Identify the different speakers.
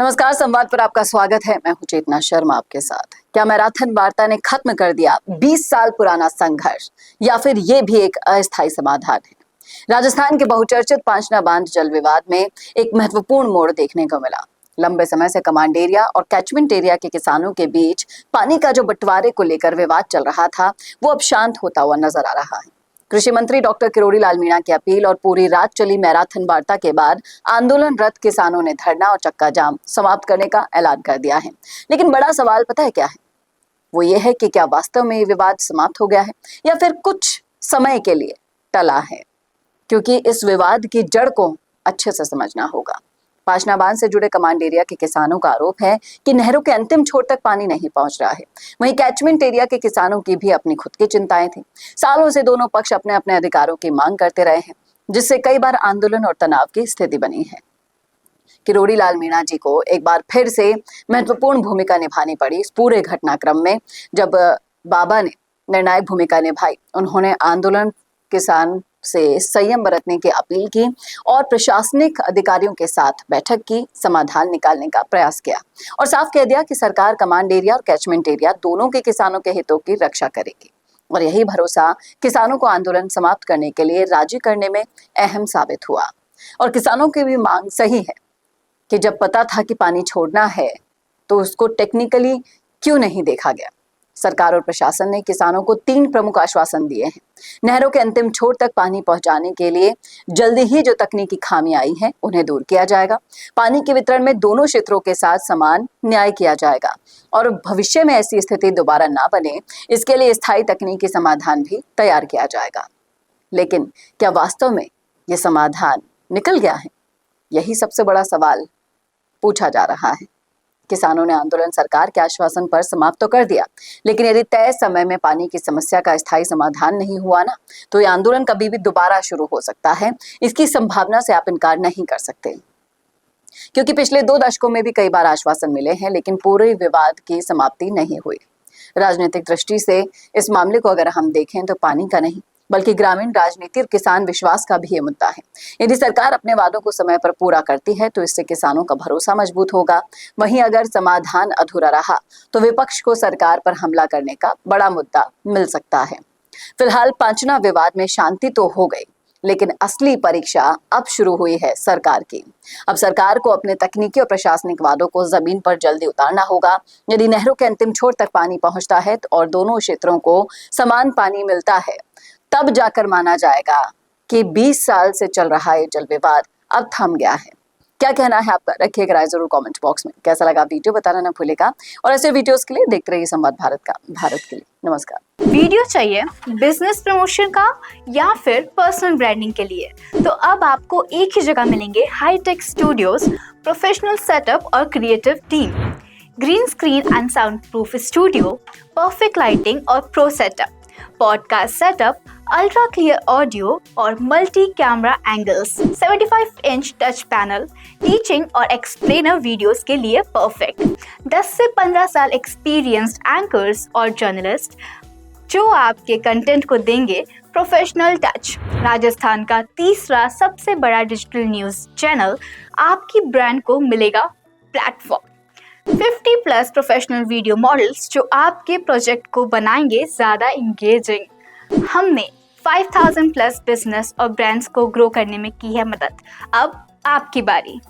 Speaker 1: नमस्कार, संवाद पर आपका स्वागत है। मैं हूं चेतना शर्मा आपके साथ। क्या मैराथन वार्ता ने खत्म कर दिया 20 साल पुराना संघर्ष, या फिर ये भी एक अस्थायी समाधान है? राजस्थान के बहुचर्चित पांचना बांध जल विवाद में एक महत्वपूर्ण मोड़ देखने को मिला। लंबे समय से कमांड एरिया और कैचमेंट एरिया के किसानों के बीच पानी का जो बंटवारे को लेकर विवाद चल रहा था, वो अब शांत होता हुआ नजर आ रहा है। कृषि मंत्री डॉक्टर किरोड़ी लाल मीणा की अपील और पूरी रात चली मैराथन वार्ता के बाद आंदोलनरत किसानों ने धरना और चक्का जाम समाप्त करने का ऐलान कर दिया है। लेकिन बड़ा सवाल पता है क्या है? वो ये है कि क्या वास्तव में ये विवाद समाप्त हो गया है या फिर कुछ समय के लिए टला है? क्योंकि इस विवाद की जड़ को अच्छे से समझना होगा। पांचना बांध से जुड़े कमांड एरिया के किसानों का आरोप है कि नहरों के अंतिम छोर तक पानी नहीं पहुंच रहा है। वहीं कैचमेंट एरिया के किसानों की भी अपनी खुद की चिंताएं थी। सालों से दोनों पक्ष अपने अपने अधिकारों की मांग करते रहे हैं, जिससे कई बार आंदोलन और तनाव की स्थिति बनी है। किरोड़ी लाल मीणा जी को एक बार फिर से महत्वपूर्ण भूमिका निभानी पड़ी इस पूरे घटनाक्रम में। जब बाबा ने निर्णायक भूमिका निभाई, उन्होंने आंदोलन किसान से संयम बरतने की अपील की और प्रशासनिक अधिकारियों के साथ बैठक की, समाधान निकालने का प्रयास किया और साफ कह दिया कि सरकार कमांड एरिया और कैचमेंट एरिया दोनों के किसानों के हितों की रक्षा करेगी। और यही भरोसा किसानों को आंदोलन समाप्त करने के लिए राजी करने में अहम साबित हुआ। और किसानों की भी मांग सही है कि जब पता था कि पानी छोड़ना है तो उसको टेक्निकली क्यों नहीं देखा गया। सरकार और प्रशासन ने किसानों को 3 प्रमुख आश्वासन दिए हैं। नहरों के अंतिम छोर तक पानी पहुंचाने के लिए जल्दी ही जो तकनीकी खामी आई है उन्हें दूर किया जाएगा। पानी के वितरण में दोनों क्षेत्रों के साथ समान न्याय किया जाएगा और भविष्य में ऐसी स्थिति दोबारा ना बने, इसके लिए स्थायी तकनीकी समाधान भी तैयार किया जाएगा। लेकिन क्या वास्तव में ये समाधान निकल गया है? यही सबसे बड़ा सवाल पूछा जा रहा है। किसानों ने आंदोलन सरकार के आश्वासन पर समाप्त तो कर दिया, लेकिन यदि तय समय में पानी की समस्या का स्थायी समाधान नहीं हुआ ना, तो ये आंदोलन कभी भी दोबारा शुरू हो सकता है। इसकी संभावना से आप इनकार नहीं कर सकते, क्योंकि पिछले 2 दशकों में भी कई बार आश्वासन मिले हैं, लेकिन पूरे विवाद की समाप्ति नहीं हुई। राजनीतिक दृष्टि से इस मामले को अगर हम देखें तो पानी का नहीं, बल्कि ग्रामीण राजनीति और किसान विश्वास का भी ये मुद्दा है। यदि सरकार अपने वादों को समय पर पूरा करती है तो इससे किसानों का भरोसा मजबूत होगा। वहीं अगर समाधान अधूरा रहा तो विपक्ष को सरकार पर हमला करने का बड़ा मुद्दा मिल सकता है। फिलहाल पांचना विवाद में शांति तो हो गई, लेकिन असली परीक्षा अब शुरू हुई है सरकार की। अब सरकार को अपने तकनीकी और प्रशासनिक वादों को जमीन पर जल्दी उतारना होगा। यदि नहरों के अंतिम छोर तक पानी पहुंचता है और दोनों क्षेत्रों को समान पानी मिलता है, तब जाकर माना जाएगा कि 20 साल से चल रहा ये जल विवाद अब थम गया है। क्या कहना है आपका? रखिएगा राय जरूर कमेंट बॉक्स में। कैसा लगा वीडियो बताना ना भूलेगा, और ऐसे वीडियोस के लिए देखते रहिए संवाद भारत के लिए। नमस्कार।
Speaker 2: वीडियो चाहिए बिजनेस प्रमोशन का या फिर पर्सनल ब्रांडिंग के लिए, तो अब आपको एक ही जगह मिलेंगे हाईटेक स्टूडियोज, प्रोफेशनल सेटअप और creative team, green screen and soundproof studio, perfect lighting और pro setup, podcast setup, ultra clear audio और multi camera angles, 75 inch touch panel, teaching और एक्सप्लेनर वीडियोस के लिए परफेक्ट, 10 से 15 साल experienced anchors और journalist जो आपके कंटेंट को देंगे प्रोफेशनल टच। राजस्थान का तीसरा सबसे बड़ा डिजिटल न्यूज चैनल आपकी ब्रांड को मिलेगा प्लेटफॉर्म। 50+ प्रोफेशनल वीडियो मॉडल्स जो आपके प्रोजेक्ट को बनाएंगे ज़्यादा इंगेजिंग। हमने 5000+ बिजनेस और ब्रांड्स को ग्रो करने में की है मदद। अब आपकी बारी।